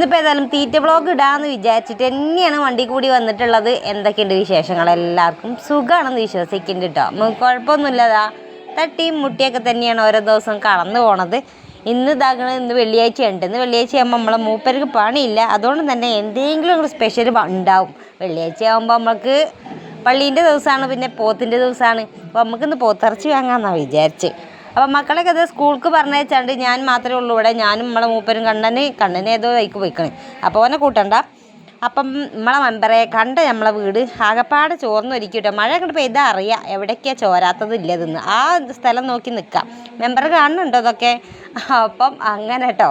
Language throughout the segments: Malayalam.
ഇന്നിപ്പോൾ ഏതായാലും തീറ്റ വ്ളോഗ് ഇടാമെന്ന് വിചാരിച്ചിട്ട് തന്നെയാണ് വണ്ടി കൂടി വന്നിട്ടുള്ളത്. എന്തൊക്കെയുണ്ട് വിശേഷങ്ങൾ? എല്ലാവർക്കും സുഖമാണെന്ന് വിശ്വസിക്കുന്നുണ്ട് കേട്ടോ. നമുക്ക് കുഴപ്പമൊന്നുമില്ലതാ, തട്ടിയും മുട്ടിയൊക്കെ തന്നെയാണ് ഓരോ ദിവസം കടന്നു പോണത്. ഇന്ന് ഇന്ന് വെള്ളിയാഴ്ച ഉണ്ട്. ഇന്ന് വെള്ളിയാഴ്ച ആകുമ്പോൾ നമ്മളെ മൂപ്പർക്ക് പണിയില്ല, അതുകൊണ്ട് തന്നെ എന്തെങ്കിലും ഒരു സ്പെഷ്യൽ ഉണ്ടാവും. വെള്ളിയാഴ്ച ആകുമ്പോൾ നമുക്ക് പള്ളീൻ്റെ ദിവസമാണ്, പിന്നെ പോത്തിൻ്റെ ദിവസമാണ്. അപ്പോൾ നമുക്കിന്ന് പോത്തിറച്ചി വാങ്ങാമെന്നാണ് വിചാരിച്ച്. അപ്പം മക്കളൊക്കെ അത് സ്കൂൾക്ക് പറഞ്ഞയച്ചാണ്ട് ഞാൻ മാത്രമേ ഉള്ളൂ ഇവിടെ. ഞാനും നമ്മളെ മൂപ്പരും കണ്ണന് ഏതോ വൈക്ക് പോയിക്കണേ, അപ്പോൾ ഓനെ കൂട്ടണ്ട. അപ്പം നമ്മളെ മെമ്പറെ കണ്ട നമ്മളെ വീട് ആകപ്പാടെ ചോർന്നൊരിക്കും കേട്ടോ. മഴ അങ്ങോട്ട് പെയ്താൽ അറിയാം എവിടേക്കാണ് ചോരാത്തത് ഇല്ലതെന്ന്. ആ സ്ഥലം നോക്കി നിൽക്കാം. മെമ്പർ കാണുന്നുണ്ടോ അതൊക്കെ? അപ്പം അങ്ങനെ കേട്ടോ.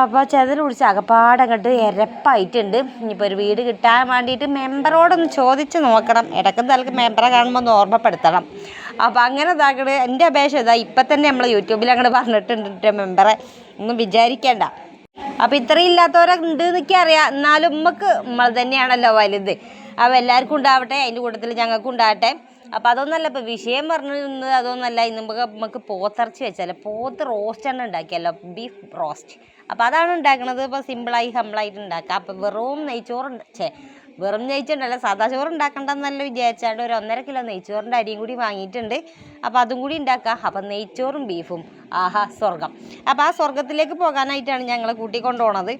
അപ്പോൾ ചെതൽ പിടിച്ച് അകപ്പാടെ അങ്ങോട്ട് എരപ്പായിട്ടുണ്ട്. ഇനിയിപ്പോൾ ഒരു വീട് കിട്ടാൻ വേണ്ടിയിട്ട് മെമ്പറോടൊന്ന് ചോദിച്ച് നോക്കണം. ഇടയ്ക്കും തലക്ക് മെമ്പറെ കാണുമ്പോൾ ഒന്ന് ഓർമ്മപ്പെടുത്തണം. അപ്പോൾ അങ്ങനെ ഇതാക്കണത് എൻ്റെ അപേക്ഷ ഇതാ ഇപ്പം തന്നെ നമ്മൾ യൂട്യൂബിൽ അങ്ങോട്ട് പറഞ്ഞിട്ടുണ്ട് മെമ്പറെ, ഒന്നും വിചാരിക്കേണ്ട. അപ്പോൾ ഇത്രയും ഇല്ലാത്തവരുണ്ട് എന്നൊക്കെ അറിയാം, എന്നാലും നമ്മൾ തന്നെയാണല്ലോ വലുത്. അപ്പോൾ എല്ലാവർക്കും ഉണ്ടാവട്ടെ, അതിൻ്റെ കൂട്ടത്തിൽ ഞങ്ങൾക്കും ഉണ്ടാകട്ടെ. അപ്പോൾ അതൊന്നല്ല ഇപ്പോൾ വിഷയം പറഞ്ഞിരുന്നത്, അതൊന്നല്ല. ഇന്ന് നമുക്ക് പോത്തിറച്ചി വെച്ചാൽ പോത്ത് റോസ്റ്റാണ് ഉണ്ടാക്കിയല്ലോ, ബീഫ് റോസ്റ്റ്. അപ്പോൾ അതാണ് ഉണ്ടാക്കുന്നത്. ഇപ്പോൾ സിമ്പിളായി ഹമ്പിളായിട്ട് ഉണ്ടാക്കുക. അപ്പോൾ വെറും നെയ്ച്ചോറുണ്ടല്ല, സാദാ ചോറ് ഉണ്ടാക്കണ്ടെന്നല്ല വിചാരിച്ചാണ്ട് ഒരു 1.5 കിലോ നെയ്ച്ചോറിൻ്റെ അരിയും കൂടി വാങ്ങിയിട്ടുണ്ട്. അപ്പോൾ അതും കൂടി ഉണ്ടാക്കുക. അപ്പം നെയ്ച്ചോറും ബീഫും, ആഹാ സ്വർഗം. അപ്പോൾ ആ സ്വർഗത്തിലേക്ക് പോകാനായിട്ടാണ് ഞങ്ങൾ കൂട്ടിക്കൊണ്ടു പോണത്.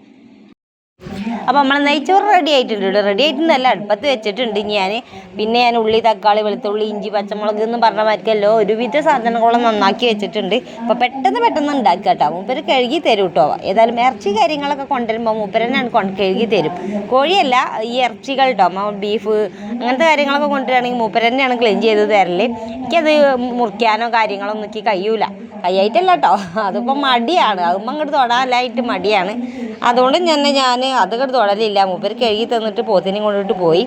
അപ്പോൾ നമ്മൾ നെയ്ച്ചോറ് റെഡി ആയിട്ടുണ്ട്. റെഡി ആയിട്ടുണ്ടല്ല, അടുപ്പത്ത് വെച്ചിട്ടുണ്ട് ഞാൻ. പിന്നെ ഞാൻ ഉള്ളി, തക്കാളി, വെളുത്തുള്ളി, ഇഞ്ചി, പച്ചമുളക് എന്ന് പറഞ്ഞ മാതിരിക്കല്ലോ ഒരുവിധ സാധനങ്ങളും നന്നാക്കി വെച്ചിട്ടുണ്ട്. അപ്പോൾ പെട്ടെന്ന് ഉണ്ടാക്കുക കേട്ടോ. മൂപ്പര് കഴുകി തരും കേട്ടോ. ഏതായാലും ഇറച്ചി കാര്യങ്ങളൊക്കെ കൊണ്ടുവരുമ്പോൾ മൂപ്പര് തന്നെയാണ് കഴുകി തരും. കോഴിയല്ല, ഈ ഇറച്ചികൾ കേട്ടോ, ബീഫ് അങ്ങനത്തെ കാര്യങ്ങളൊക്കെ കൊണ്ടുവരികയാണെങ്കിൽ മൂപ്പര് തന്നെയാണ് ക്ലീൻ ചെയ്ത് തരല്. എനിക്കത് മുറിക്കാനോ കാര്യങ്ങളോ ഒന്നും എനിക്ക് കഴിയൂല. കയ്യായിട്ടല്ല കേട്ടോ, അതിപ്പോൾ മടിയാണ്. അതുമ്പോൾ അങ്ങോട്ട് തൊടാനായിട്ട് മടിയാണ്. അതുകൊണ്ട് ഞാൻ അതങ്ങോട്ട് തൊടലില്ല. മൂപ്പര് കഴുകി തന്നിട്ട് പോത്തിനെയും കൊണ്ടിട്ട് പോയി.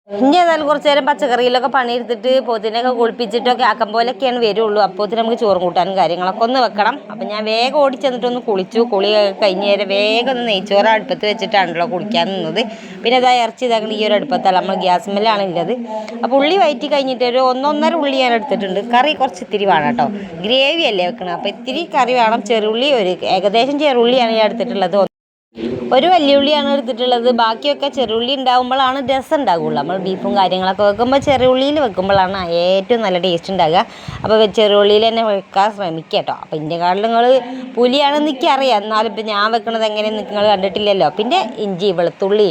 ഇനി ഏതായാലും കുറച്ച് നേരം പച്ചക്കറിയിലൊക്കെ പണിയെടുത്തിട്ട് പോത്തിനെയൊക്കെ കുളിപ്പിച്ചിട്ടൊക്കെ ആക്കം പോലെയൊക്കെയാണ് വരുള്ളൂ. അപ്പോത്തിന് നമുക്ക് ചോറും കൂട്ടാനും കാര്യങ്ങളൊക്കെ ഒന്ന് വെക്കണം. അപ്പം ഞാൻ വേഗം ഓടിച്ചെന്നിട്ടൊന്ന് കുളിച്ചു. കുളി കഴിഞ്ഞ് നേരം വേഗം ഒന്ന് നെയ്ച്ചോറ് അടുപ്പത്ത് വെച്ചിട്ടാണല്ലോ കുളിക്കാൻ നിന്നത്. പിന്നെ അതാ ഇറച്ചി ഇതാക്കണം ഈ ഒരു അടുപ്പത്തല്ല, നമ്മൾ ഗ്യാസ് മേലാണ് ഉള്ളത്. അപ്പോൾ ഉള്ളി വയറ്റി കഴിഞ്ഞിട്ട് ഒരു 1.5 ഉള്ളി ഞാൻ എടുത്തിട്ടുണ്ട്. കറി കുറച്ച് ഇത്തിരി വേണം കേട്ടോ, ഗ്രേവി അല്ലേ വെക്കണം. അപ്പോൾ ഇത്തിരി കറി വേണം. ചെറുള്ളി ഏകദേശം ചെറുള്ളിയാണ് ഞാൻ എടുത്തിട്ടുള്ളത്. ഒരു വലിയ ഉള്ളിയാണ് എടുത്തിട്ടുള്ളത്. ബാക്കിയൊക്കെ ചെറുള്ളി ഉണ്ടാകുമ്പോഴാണ് രസം ഉണ്ടാകുള്ളൂ. നമ്മൾ ബീഫും കാര്യങ്ങളൊക്കെ വെക്കുമ്പോൾ ചെറുള്ളിയിൽ വെക്കുമ്പോഴാണ് ഏറ്റവും നല്ല ടേസ്റ്റ് ഉണ്ടാകുക. അപ്പോൾ ചെറുള്ളിയിൽ തന്നെ വെക്കാൻ ശ്രമിക്കുക കേട്ടോ. അപ്പോൾ ഇതിൻ്റെ കാട്ടിൽ നിങ്ങൾ പുലിയാണെന്ന് എനിക്കറിയാം, എന്നാലും ഇപ്പം ഞാൻ വെക്കണത് എങ്ങനെയെന്ന് നിങ്ങൾ കണ്ടിട്ടില്ലല്ലോ. പിന്നെ ഇഞ്ചി, വെളുത്തുള്ളി,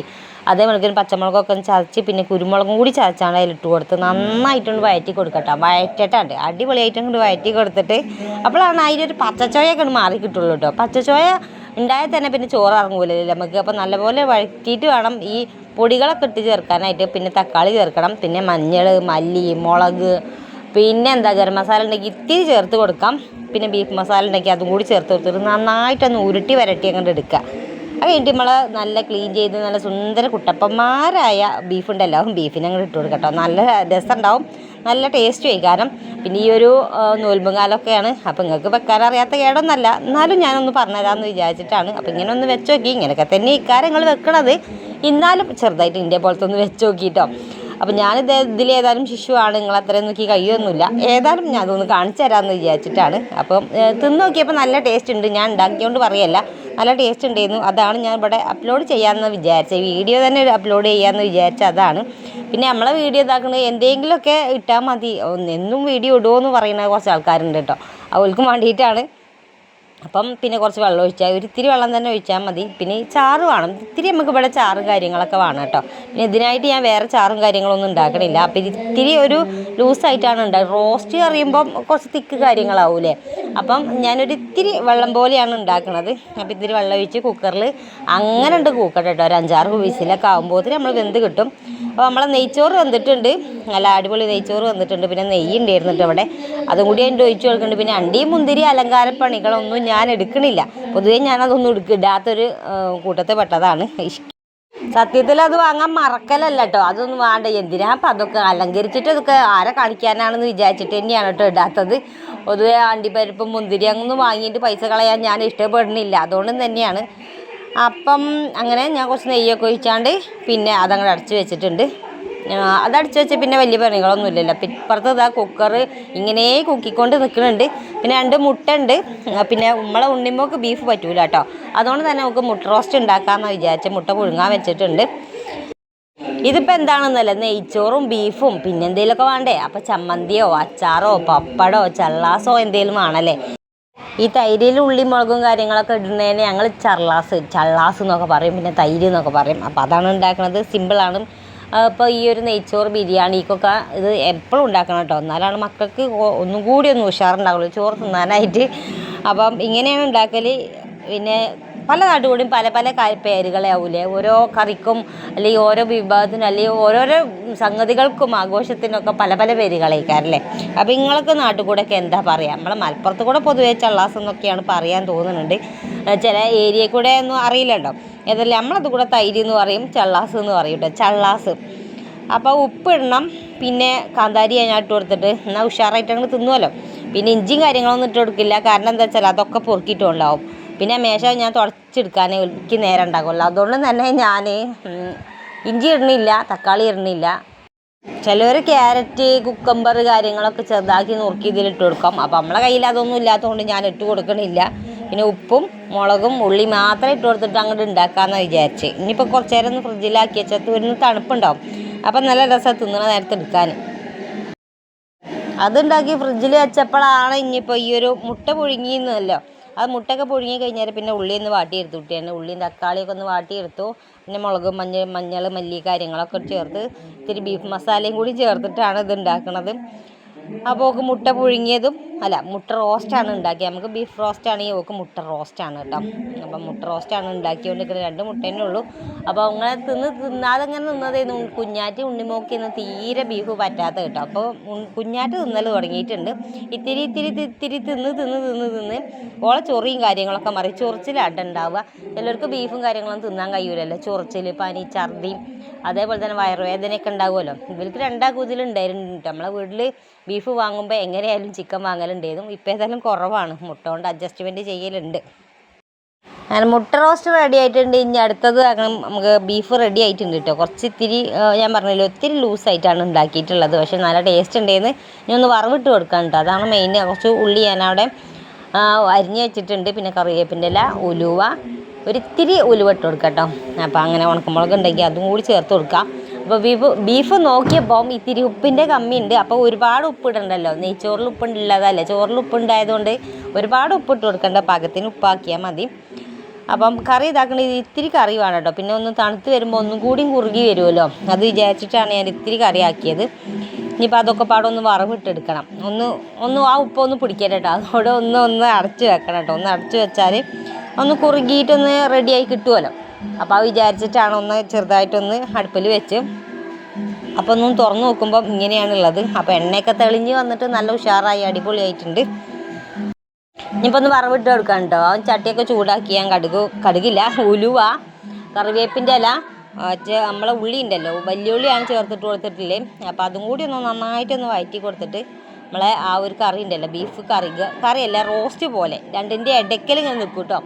അതേപോലെ പച്ചമുളകൊക്കെ ഒന്ന് ചതച്ച് പിന്നെ കുരുമുളകും കൂടി ചതച്ചാണ് അതിലിട്ട് കൊടുത്ത് നന്നായിട്ടൊന്ന് വഴറ്റി കൊടുക്കട്ടോ. വഴറ്റിട്ടാണ്ട് അടിപൊളിയായിട്ടും കൊണ്ട് വഴറ്റി കൊടുത്തിട്ട് അപ്പോഴാണ് അതിലൊരു പച്ചച്ചോയൊക്കെ മാറി കിട്ടുള്ളൂ കേട്ടോ. പച്ചച്ചോയ ഉണ്ടായാൽ തന്നെ പിന്നെ ചോറ് ഇറങ്ങൂലല്ലോ നമുക്ക്. അപ്പോൾ നല്ലപോലെ വഴറ്റിയിട്ട് വേണം ഈ പൊടികളൊക്കെ ഇട്ട് ചേർക്കാനായിട്ട്. പിന്നെ തക്കാളി ചേർക്കണം, പിന്നെ മഞ്ഞൾ, മല്ലി, മുളക്, പിന്നെ ഗരം മസാല ഉണ്ടെങ്കിൽ ഇത്തിരി ചേർത്ത് കൊടുക്കാം. പിന്നെ ബീഫ് മസാല ഉണ്ടെങ്കിൽ അതും കൂടി ചേർത്ത് കൊടുത്തിട്ട് നന്നായിട്ടൊന്ന് ഉരുട്ടി വരട്ടി അങ്ങോട്ട് എടുക്കുക. അത് കഴിഞ്ഞിട്ട് നമ്മൾ നല്ല ക്ലീൻ ചെയ്ത് നല്ല സുന്ദര കുട്ടപ്പന്മാരായ ബീഫുണ്ടല്ലോ, ബീഫിനെ അങ്ങോട്ട് ഇട്ട് കൊടുക്കട്ടോ. നല്ല രസം ഉണ്ടാവും, നല്ല ടേസ്റ്റ് കഴിക്കാനും. പിന്നെ ഈ ഒരു നോൽമ്പും കാലമൊക്കെയാണ്. അപ്പോൾ നിങ്ങൾക്ക് വെക്കാനറിയാത്ത കേടൊന്നല്ല, എന്നാലും ഞാനൊന്ന് പറഞ്ഞുതരാമെന്ന് വിചാരിച്ചിട്ടാണ്. അപ്പോൾ ഇങ്ങനെ ഒന്ന് വെച്ച് നോക്കി. ഇങ്ങനെയൊക്കെ തന്നെ ഇക്കാര്യങ്ങൾ വെക്കണത്, എന്നാലും ചെറുതായിട്ട് ഇന്ത്യ പോലത്തെ ഒന്ന് വെച്ച് നോക്കിയിട്ടോ. അപ്പോൾ ഇതിലേതായാലും ശിശുവാണ്, നിങ്ങൾ അത്രയും നോക്കി കഴിയൊന്നുമില്ല. ഏതായാലും ഞാൻ അതൊന്ന് കാണിച്ചു തരാമെന്ന് വിചാരിച്ചിട്ടാണ്. അപ്പം തിന്ന് നോക്കിയപ്പോൾ നല്ല ടേസ്റ്റ് ഉണ്ട്. ഞാൻ ഉണ്ടാക്കിയോണ്ട് പറയല്ല, നല്ല ടേസ്റ്റ് ഉണ്ടായിരുന്നു. അതാണ് ഞാൻ ഇവിടെ അപ്ലോഡ് ചെയ്യാമെന്ന് വിചാരിച്ചത്. വീഡിയോ തന്നെ അപ്ലോഡ് ചെയ്യാമെന്ന് വിചാരിച്ചത് അതാണ്. പിന്നെ നമ്മളെ വീഡിയോ ഇതാക്കുന്നത് എന്തെങ്കിലുമൊക്കെ ഇട്ടാൽ മതി, എന്നും വീഡിയോ ഇടുമോ എന്ന് പറയുന്ന കുറച്ച് ആൾക്കാരുണ്ട് കേട്ടോ. അവൾക്കും വേണ്ടിയിട്ടാണ്. അപ്പം പിന്നെ കുറച്ച് വെള്ളം ഒഴിച്ചാൽ ഒരിത്തിരി വെള്ളം തന്നെ ഒഴിച്ചാൽ മതി. പിന്നെ ഈ ചാറ് വേണം, ഇത്തിരി നമുക്ക് ഇവിടെ ചാറും കാര്യങ്ങളൊക്കെ വേണം കേട്ടോ. പിന്നെ ഇതിനായിട്ട് ഞാൻ വേറെ ചാറും കാര്യങ്ങളൊന്നും ഉണ്ടാക്കണില്ല. അപ്പം ഇത്തിരി ഒരു ലൂസായിട്ടാണ് ഉണ്ടാക്കുക. റോസ്റ്റ് അറിയുമ്പം കുറച്ച് തിക്ക് കാര്യങ്ങളാവൂലേ. അപ്പം ഞാനൊരിത്തിരി വെള്ളം പോലെയാണ് ഉണ്ടാക്കുന്നത്. അപ്പം ഇത്തിരി വെള്ളം ഒഴിച്ച് കുക്കറിൽ അങ്ങനെ ഉണ്ട് കൂക്കട്ടെ കേട്ടോ. ഒരു 5-6 വിസിലൊക്കെ ആകുമ്പോഴത്തേന് നമ്മൾ വെന്ത് കിട്ടും. അപ്പോൾ നമ്മളെ നെയ്ച്ചോറ് വന്നിട്ടുണ്ട്, നല്ല അടിപൊളി നെയ്ച്ചോറ് വന്നിട്ടുണ്ട്. പിന്നെ നെയ്യ് ഉണ്ടായിരുന്നിട്ട് അവിടെ, അതും കൂടി അതിൻ്റെ ഒഴിച്ച് കൊടുക്കുന്നുണ്ട്. പിന്നെ അണ്ടിയും മുന്തിരി അലങ്കാരപ്പണികളൊന്നും ഞാൻ എടുക്കണില്ല. പൊതുവേ ഞാനതൊന്നും ഇടാത്തൊരു കൂട്ടത്തിൽ പെട്ടതാണ്. സത്യത്തിൽ അത് വാങ്ങാൻ മറക്കലല്ല കേട്ടോ, അതൊന്നും വേണ്ട. എന്തിനാ അപ്പം അതൊക്കെ അലങ്കരിച്ചിട്ട് അതൊക്കെ ആരെ കാണിക്കാനാണെന്ന് വിചാരിച്ചിട്ട് തന്നെയാണ് കേട്ടോ ഇടാത്തത്. പൊതുവേ അണ്ടിപ്പരിപ്പും മുന്തിരി അങ്ങൊന്നും വാങ്ങിയിട്ട് പൈസ കളയാൻ ഞാൻ ഇഷ്ടപ്പെടുന്നില്ല, അതുകൊണ്ട് തന്നെയാണ്. അപ്പം അങ്ങനെ ഞാൻ കുറച്ച് നെയ്യൊക്കെ ഒഴിച്ചാണ്ട് പിന്നെ അതങ്ങോട്ട് അടച്ച് വെച്ചിട്ടുണ്ട്. അതടിച്ച് വെച്ചാൽ പിന്നെ വലിയ പണികളൊന്നും ഇല്ലല്ലോ. ഇപ്പുറത്ത് ഇതാ കുക്കർ ഇങ്ങനെ കുക്കിക്കൊണ്ട് നിൽക്കുന്നുണ്ട്. പിന്നെ 2 മുട്ട ഉണ്ട്. പിന്നെ നമ്മളെ ഉണ്ണിമോക്ക് ബീഫ് പറ്റൂല കേട്ടോ. അതുകൊണ്ട് തന്നെ നമുക്ക് മുട്ട റോസ്റ്റ് ഉണ്ടാക്കാമെന്ന് വിചാരിച്ച് മുട്ട പുഴുങ്ങാൻ വെച്ചിട്ടുണ്ട്. ഇതിപ്പോൾ എന്താണെന്നല്ല, നെയ്ച്ചോറും ബീഫും പിന്നെ എന്തെങ്കിലുമൊക്കെ വേണ്ടേ. അപ്പോൾ ചമ്മന്തിയോ അച്ചാറോ പപ്പടോ ചള്ളാസോ എന്തെങ്കിലും വേണമല്ലേ. ഈ തൈരിൽ ഉള്ളി മുളകും കാര്യങ്ങളൊക്കെ ഇടുന്നതിന് ഞങ്ങൾ ചള്ളാസ് എന്നൊക്കെ പറയും, പിന്നെ തൈര് എന്നൊക്കെ പറയും. അപ്പോൾ അതാണ് ഉണ്ടാക്കുന്നത്. സിമ്പിളാണ്. അപ്പോൾ ഈ ഒരു നെയ്ച്ചോറ് ബിരിയാണിക്കൊക്കെ ഇത് എപ്പോഴും ഉണ്ടാക്കണം കേട്ടോ. എന്നാലാണ് മക്കൾക്ക് ഒന്നും കൂടി ഒന്ന് ഉഷാറുണ്ടാവുള്ളൂ ചോറ് തിന്നാനായിട്ട്. അപ്പം ഇങ്ങനെയാണ് ഉണ്ടാക്കൽ. പിന്നെ പല നാട്ടുകൂടിയും പല പല പേരുകളാവൂലേ ഓരോ കറിക്കും, അല്ലെങ്കിൽ ഓരോ വിഭവത്തിനും, അല്ലെങ്കിൽ ഓരോരോ സംഗതികൾക്കും ആഘോഷത്തിനൊക്കെ പല പല പേരുകളേക്കാരല്ലേ. അപ്പോൾ നിങ്ങളൊക്കെ നാട്ടുകൂടെയൊക്കെ എന്താ പറയുക? നമ്മളെ മലപ്പുറത്ത് കൂടെ പൊതുവേ ചള്ളാസ് എന്നൊക്കെയാണ് പറയാൻ തോന്നുന്നുണ്ട്. ചില ഏരിയ കൂടെ ഒന്നും അറിയില്ലല്ലോ. ഏതല്ല നമ്മളത് കൂടെ തൈര് എന്ന് പറയും, ചള്ളാസ് എന്ന് പറയും കേട്ടോ. ചള്ളാസ്. അപ്പോൾ ഉപ്പിടണം, പിന്നെ കാന്താരി അതിനകത്ത് ഇട്ട് കൊടുത്തിട്ട് എന്നാൽ ഉഷാറായിട്ട് അങ്ങ് തിന്നുമല്ലോ. പിന്നെ ഇഞ്ചിയും കാര്യങ്ങളൊന്നും ഇട്ട് കൊടുക്കില്ല. കാരണം എന്താ വെച്ചാൽ അതൊക്കെ പൊറുക്കിയിട്ടുണ്ടാവും. പിന്നെ മേശ ഞാൻ തുടച്ചെടുക്കാനേ എനിക്ക് നേരം ഉണ്ടാകുമല്ലോ. അതുകൊണ്ട് തന്നെ ഞാൻ ഇഞ്ചി ഇടണില്ല, തക്കാളി ഇടണില്ല. ചിലവർ ക്യാരറ്റ് കുക്കമ്പർ കാര്യങ്ങളൊക്കെ ചെറുതാക്കി നുറുക്കി ഇതിലിട്ട് കൊടുക്കാം. അപ്പം നമ്മളെ കയ്യിൽ അതൊന്നും ഇല്ലാത്തതുകൊണ്ട് ഞാൻ ഇട്ട് കൊടുക്കണില്ല. പിന്നെ ഉപ്പും മുളകും ഉള്ളി മാത്രം ഇട്ട് കൊടുത്തിട്ട് അങ്ങോട്ട് ഉണ്ടാക്കാമെന്ന് വിചാരിച്ച്. ഇനിയിപ്പോൾ കുറച്ച് നേരം ഒന്ന് ഫ്രിഡ്ജിലാക്കി വെച്ചാൽ ഒരു തണുപ്പുണ്ടാവും. അപ്പം നല്ല രസം തിന്നണ നേരത്തെ എടുക്കാൻ. അതുണ്ടാക്കി ഫ്രിഡ്ജിൽ വെച്ചപ്പോഴാണ് ഇനിയിപ്പോൾ ഈ ഒരു മുട്ട പുഴുങ്ങിയെന്നല്ലോ. അത് മുട്ടയൊക്കെ പുഴുങ്ങി കഴിഞ്ഞാൽ പിന്നെ ഉള്ളി ഒന്ന് വാട്ടിയെടുത്തു കുട്ടിയാണ്. ഉള്ളിയും തക്കാളിയൊക്കെ ഒന്ന് വാട്ടിയെടുത്തു. പിന്നെ മുളകും മഞ്ഞൾ മല്ലി കാര്യങ്ങളൊക്കെ ചേർത്ത് ഇത്തിരി ബീഫ് മസാലയും കൂടി ചേർത്തിട്ടാണ് ഇത് ഉണ്ടാക്കുന്നത്. അപ്പോൾ ഓക്ക് മുട്ട പുഴുങ്ങിയതും മുട്ട റോസ്റ്റാണ് ഉണ്ടാക്കിയത്. നമുക്ക് ബീഫ് റോസ്റ്റാണെങ്കിൽ ഓക്ക് മുട്ട റോസ്റ്റാണ് കേട്ടോ. അപ്പം മുട്ട റോസ്റ്റാണ് ഉണ്ടാക്കിക്കൊണ്ടിരിക്കുന്നത്. 2 മുട്ട തന്നെ ഉള്ളൂ. അപ്പോൾ അങ്ങനെ തിന്നാതെ അങ്ങനെ നിന്നതായിരുന്നു. കുഞ്ഞാറ്റ് ഉണ്ണിമോക്കിന്ന് തീരെ ബീഫ് പറ്റാത്ത കേട്ടോ. അപ്പോൾ കുഞ്ഞാറ്റ് തിന്നൽ തുടങ്ങിയിട്ടുണ്ട്. ഇത്തിരി തിന്ന് ഓളെ ചൊറിയും കാര്യങ്ങളൊക്കെ മാറി. ചൊറിച്ചിലാട്ടുണ്ടാവുക. ചിലർക്ക് ബീഫും കാര്യങ്ങളൊന്നും തിന്നാൻ കഴിയൂലല്ലോ. ചൊറിച്ചിൽ, പനി, ഛർദി, അതേപോലെ തന്നെ വയറുവേദനയൊക്കെ ഉണ്ടാവുമല്ലോ. ഇവർക്ക് 2 കൂതിലുണ്ടായിരുന്നു. നമ്മളെ വീട്ടിൽ ബീഫ് വാങ്ങുമ്പോൾ എങ്ങനെയായാലും ചിക്കൻ വാങ്ങലുണ്ടായിരുന്നു. ഇപ്പോൾ ഏതായാലും കുറവാണ്. മുട്ട കൊണ്ട് അഡ്ജസ്റ്റ്മെൻറ്റ് ചെയ്യലുണ്ട്. അങ്ങനെ മുട്ട റോസ്റ്റ് റെഡി ആയിട്ടുണ്ട്. ഇനി അടുത്തത് നമുക്ക് ബീഫ് റെഡി ആയിട്ടുണ്ട് കേട്ടോ. ഇത്തിരി ഞാൻ പറഞ്ഞല്ലോ ഒത്തിരി ലൂസായിട്ടാണ് ഉണ്ടാക്കിയിട്ടുള്ളത്. പക്ഷേ നല്ല ടേസ്റ്റ് ഉണ്ടായിരുന്നു. ഇനി ഒന്ന് വറവിട്ട് കൊടുക്കാൻ കേട്ടോ. അതാണ് മെയിൻ. കുറച്ച് ഉള്ളി ഞാനവിടെ അരിഞ്ഞ് വെച്ചിട്ടുണ്ട്. പിന്നെ കറിവേപ്പിൻ്റെ ഇല, ഉലുവ, ഒരിത്തിരി ഉലുവ ഇട്ട് കൊടുക്കാം കേട്ടോ. അപ്പോൾ അങ്ങനെ ഉണക്കമുളക് ഉണ്ടെങ്കിൽ അതും കൂടി ചേർത്ത് കൊടുക്കാം. അപ്പോൾ ബീഫ് നോക്കിയപ്പോൾ ഇത്തിരി ഉപ്പിൻ്റെ കമ്മിയുണ്ട്. അപ്പോൾ ഒരുപാട് ഉപ്പിടണ്ടല്ലോ. നെയ്ച്ചോറിൽ ഉപ്പുള്ളതല്ലേ. ചോറിൽ ഉപ്പുണ്ടായതുകൊണ്ട് ഒരുപാട് ഉപ്പിട്ട് കൊടുക്കണ്ട. പാകത്തിന് ഉപ്പാക്കിയാൽ മതി. അപ്പം കറി ഇതാക്കണത് ഇത്തിരി കറി വേണം കേട്ടോ. പിന്നെ ഒന്ന് തണുത്ത് വരുമ്പോൾ ഒന്നും കൂടിയും കുറുകി വരുമല്ലോ. അത് വിചാരിച്ചിട്ടാണ് ഞാൻ ഇത്തിരി കറി ആക്കിയത്. ഇനിയിപ്പോൾ അതൊക്കെ പാടൊന്ന് വറവിട്ടെടുക്കണം. ഒന്ന് ആ ഉപ്പൊന്ന് പിടിക്കട്ടെ കേട്ടോ. അതോടെ ഒന്ന് അടച്ച് വെക്കണം കേട്ടോ. ഒന്ന് അടച്ച് വെച്ചാൽ ഒന്ന് കുറുകിയിട്ടൊന്ന് റെഡിയായി കിട്ടുമല്ലോ. അപ്പോൾ അത് വിചാരിച്ചിട്ടാണ് ഒന്ന് ചെറുതായിട്ടൊന്ന് അടുപ്പിൽ വെച്ച്. അപ്പോൾ ഒന്നും തുറന്ന് നോക്കുമ്പോൾ ഇങ്ങനെയാണുള്ളത്. അപ്പോൾ എണ്ണയൊക്കെ തെളിഞ്ഞ് വന്നിട്ട് നല്ല ഉഷാറായി അടിപൊളിയായിട്ടുണ്ട്. ഇനിയിപ്പോൾ ഒന്ന് വറവിട്ട് കൊടുക്കാം കേട്ടോ. ചട്ടിയൊക്കെ ചൂടാക്കി ഞാൻ കടുകില്ല, ഉലുവ, കറിവേപ്പിൻ്റെ ഇല, നമ്മളെ ഉള്ളി ഉണ്ടല്ലോ, വലിയ ഉള്ളിയാണ് ചേർത്തിട്ട് കൊടുത്തിട്ടില്ലേ. അപ്പോൾ അതും കൂടി ഒന്ന് നന്നായിട്ടൊന്ന് വഴറ്റി കൊടുത്തിട്ട് നമ്മളെ ആ ഒരു കറി ഉണ്ടല്ലോ, ബീഫ് കറിയല്ല റോസ്റ്റ് പോലെ 2ൻ്റെ ഇടയ്ക്കൽ ഇങ്ങനെ നിൽക്കും കേട്ടോ.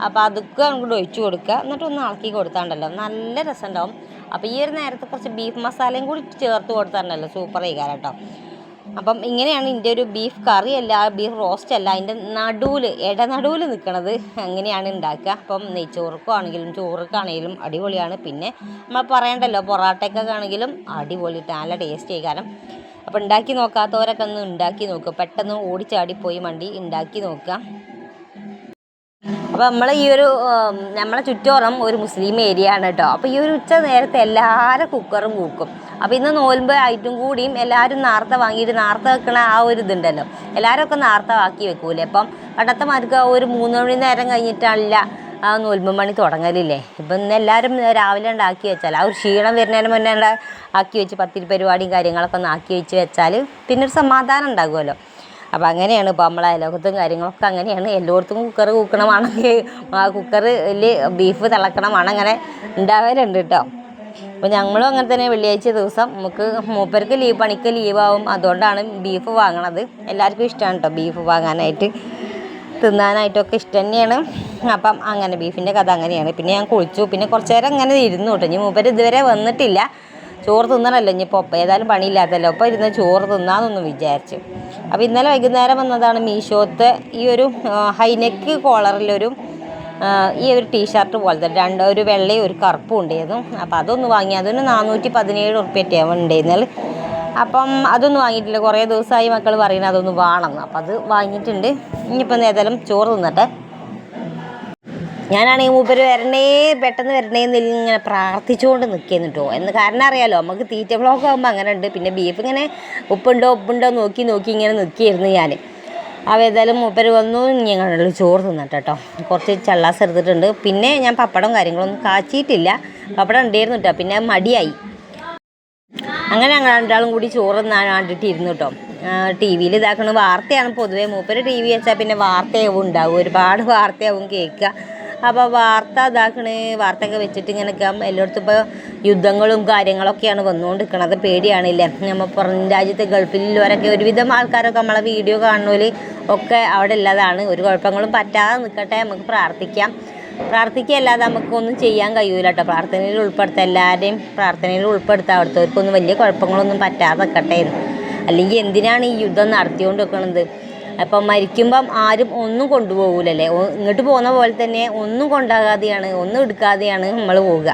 അപ്പോൾ അതൊക്കെ അങ്ങോട്ട് ഒഴിച്ച് കൊടുക്കുക. എന്നിട്ട് ഒന്ന് ഇളക്കി കൊടുത്താണ്ടല്ലോ നല്ല രസം ഉണ്ടാവും. അപ്പോൾ ഈ ഒരു നേരത്തെ കുറച്ച് ബീഫ് മസാലയും കൂടി ചേർത്ത് കൊടുത്താണ്ടല്ലോ സൂപ്പർ ആയിക്കാരം കേട്ടോ. അപ്പം ഇങ്ങനെയാണ് ഇതിൻ്റെ ഒരു ബീഫ് കറിയല്ല, ബീഫ് റോസ്റ്റ് അല്ല, അതിൻ്റെ ഇടനടുവിൽ നിൽക്കണത് അങ്ങനെയാണ് ഉണ്ടാക്കുക. അപ്പം നെയ്ച്ചോറുക്കും ആണെങ്കിലും ചോറുക്കാണെങ്കിലും അടിപൊളിയാണ്. പിന്നെ നമ്മൾ പറയണ്ടല്ലോ പൊറാട്ടയ്ക്കൊക്കെ ആണെങ്കിലും അടിപൊളി നല്ല ടേസ്റ്റ് ആയിക്കാരം. അപ്പോൾ ഉണ്ടാക്കി നോക്കാത്തവരൊക്കെ ഒന്ന് ഉണ്ടാക്കി നോക്കുക. പെട്ടെന്ന് ഓടിച്ചാടിപ്പോയി മണ്ടി ഉണ്ടാക്കി നോക്കുക. അപ്പോൾ നമ്മളെ നമ്മളെ ചുറ്റോറം ഒരു മുസ്ലിം ഏരിയ ആണ് കേട്ടോ. അപ്പോൾ ഈ ഒരു ഉച്ച നേരത്തെ എല്ലാവരും കുക്കറും കൂക്കും. അപ്പോൾ ഇന്ന് നോൽമ്പ് ആയിട്ടും കൂടിയും എല്ലാവരും നേരത്തെ വാങ്ങിയിട്ട് നേരത്തെ വെക്കണ ആ ഒരു ഇതുണ്ടല്ലോ, എല്ലാവരും ഒക്കെ നേരത്തെ ആക്കി വെക്കൂലേ. അപ്പം പണ്ടത്തെമാർക്ക് ഒരു 3 മണി നേരം കഴിഞ്ഞിട്ടല്ല ആ നോൽമ്പ് മണി തുടങ്ങലില്ലേ. ഇപ്പം ഇന്ന് എല്ലാവരും രാവിലെ ഉണ്ടാക്കി വെച്ചാൽ ആ ഒരു ക്ഷീണം വരുന്നതിന് മുന്നേ ആക്കി വെച്ച് പത്തിരി പരിപാടിയും കാര്യങ്ങളൊക്കെ ഒന്ന് ആക്കി വെച്ചാൽ പിന്നെ ഒരു സമാധാനം ഉണ്ടാകുമല്ലോ. അപ്പോൾ അങ്ങനെയാണ് ഇപ്പോൾ നമ്മളെ അയലോകത്തും കാര്യങ്ങളൊക്കെ അങ്ങനെയാണ്. എല്ലായിടത്തും കുക്കർ കൂക്കണമാണെങ്കിൽ ആ കുക്കറിൽ ബീഫ് തിളക്കണമാണ് അങ്ങനെ ഉണ്ടാവലുണ്ട് കേട്ടോ. അപ്പോൾ ഞങ്ങളും അങ്ങനെ തന്നെ വെള്ളിയാഴ്ച ദിവസം നമുക്ക് മൂപ്പർക്ക് പണിക്ക് ലീവാവും. അതുകൊണ്ടാണ് ബീഫ് വാങ്ങണത്. എല്ലാവർക്കും ഇഷ്ടമാണ് കേട്ടോ ബീഫ് വാങ്ങാനായിട്ട്, തിന്നാനായിട്ടൊക്കെ ഇഷ്ടം തന്നെയാണ്. അപ്പം അങ്ങനെ ബീഫിൻ്റെ കഥ അങ്ങനെയാണ്. പിന്നെ ഞാൻ കുളിച്ചു. പിന്നെ കുറച്ച് നേരം അങ്ങനെ ഇരുന്നു കേട്ടോ. ഇനി മൂപ്പര് ഇതുവരെ വന്നിട്ടില്ല. ചോറ് തിന്നണമല്ലോ ഇനിയിപ്പോൾ ഒപ്പം ഏതായാലും പണിയില്ലാത്തല്ലോ ഒപ്പം ഇരുന്ന് ചോറ് തിന്നാന്നൊന്നും വിചാരിച്ചു. അപ്പോൾ ഇന്നലെ വൈകുന്നേരം വന്നതാണ് മീഷോത്തെ ഈ ഒരു ഹൈനെക്ക് കോളറിലൊരു ഈ ഒരു ടീഷർട്ട് പോലത്തെ ഒരു വെള്ളയും ഒരു കറുപ്പും ഉണ്ടായിരുന്നു. അപ്പോൾ അതൊന്ന് വാങ്ങി. അതിന് 417 ഉറുപ്പ്യറ്റാണ് ഉണ്ടായിരുന്നത്. അപ്പം അതൊന്നും വാങ്ങിയിട്ടില്ല. കുറേ ദിവസമായി മക്കൾ പറയുന്നത് അതൊന്ന് വേണമെന്ന്. അപ്പം അത് വാങ്ങിയിട്ടുണ്ട്. ഇനിയിപ്പം ഏതായാലും ചോറ് തിന്നട്ടെ. ഞാനാണെങ്കിൽ മൂപ്പര് പെട്ടെന്ന് വരണേ എന്നില്ല ഇങ്ങനെ പ്രാർത്ഥിച്ചുകൊണ്ട് നിൽക്കുന്നു കേട്ടോ. കാരണം അറിയാമല്ലോ നമുക്ക് തീറ്റ ബ്ലോക്ക് ആകുമ്പോൾ അങ്ങനെ ഉണ്ട്. പിന്നെ ബീഫ് ഇങ്ങനെ ഉപ്പുണ്ടോ നോക്കി ഇങ്ങനെ നിൽക്കുകയായിരുന്നു ഞാൻ. അപ്പോൾ ഏതായാലും മൂപ്പര് വന്നു. ഞങ്ങൾ ചോറ് തിന്നട്ടെ കേട്ടോ. കുറച്ച് ചള്ളാസ് എടുത്തിട്ടുണ്ട്. പിന്നെ ഞാൻ പപ്പടം കാര്യങ്ങളൊന്നും കാച്ചിയിട്ടില്ല. പപ്പടം ഉണ്ടായിരുന്നു കേട്ടോ. പിന്നെ മടിയായി. അങ്ങനെ ഞങ്ങൾ രണ്ടാളും കൂടി ചോറ് കണ്ടിട്ടിരുന്നു കേട്ടോ. ടി വിയിൽ ഇതാക്കണ വാർത്തയാണ് പൊതുവേ. മൂപ്പര് ടി വി വെച്ചാൽ പിന്നെ വാർത്തയാവും ഉണ്ടാവും. ഒരുപാട് വാർത്തയാവും കേൾക്കുക. അപ്പോൾ വാർത്തയൊക്കെ വെച്ചിട്ട് ഇങ്ങനെ എല്ലായിടത്തും ഇപ്പോൾ യുദ്ധങ്ങളും കാര്യങ്ങളൊക്കെയാണ് വന്നുകൊണ്ടിരിക്കണത്. പേടിയാണില്ലേ. നമ്മൾ പുറം രാജ്യത്തെ ഗൾഫിലുള്ളവരൊക്കെ ഒരുവിധം ആൾക്കാരൊക്കെ നമ്മളെ വീഡിയോ കാണുന്നവർ ഒക്കെ അവിടെ ഉള്ളതാണ്. ഒരു കുഴപ്പങ്ങളും പറ്റാതെ നിൽക്കട്ടെ. നമുക്ക് പ്രാർത്ഥിക്കുകയല്ലാതെ നമുക്കൊന്നും ചെയ്യാൻ കഴിയൂല കേട്ടോ. പ്രാർത്ഥനയിൽ ഉൾപ്പെടുത്താം. എല്ലാവരെയും പ്രാർത്ഥനയിൽ ഉൾപ്പെടുത്താം. അവിടുത്തവർക്കൊന്നും വലിയ കുഴപ്പങ്ങളൊന്നും പറ്റാതെ നിൽക്കട്ടെ. അല്ലെങ്കിൽ എന്തിനാണ് ഈ യുദ്ധം നടത്തിക്കൊണ്ട് വെക്കണത്? അപ്പം മരിക്കുമ്പം ആരും ഒന്നും കൊണ്ടുപോകൂലല്ലേ. ഇങ്ങോട്ട് പോകുന്ന പോലെ തന്നെ ഒന്നും കൊണ്ടാകാതെയാണ് ഒന്നും എടുക്കാതെയാണ് നമ്മൾ പോവുക.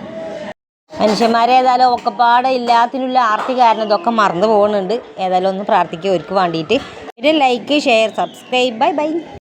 മനുഷ്യന്മാരേതായാലും ഒക്കെപ്പാടെ എല്ലാത്തിനുള്ള ആർത്തി കാരണം ഇതൊക്കെ മറന്നു പോകുന്നുണ്ട്. ഏതായാലും ഒന്ന് പ്രാർത്ഥിക്കുക അവർക്ക് വേണ്ടിയിട്ട്. Like, share, subscribe. ബൈ.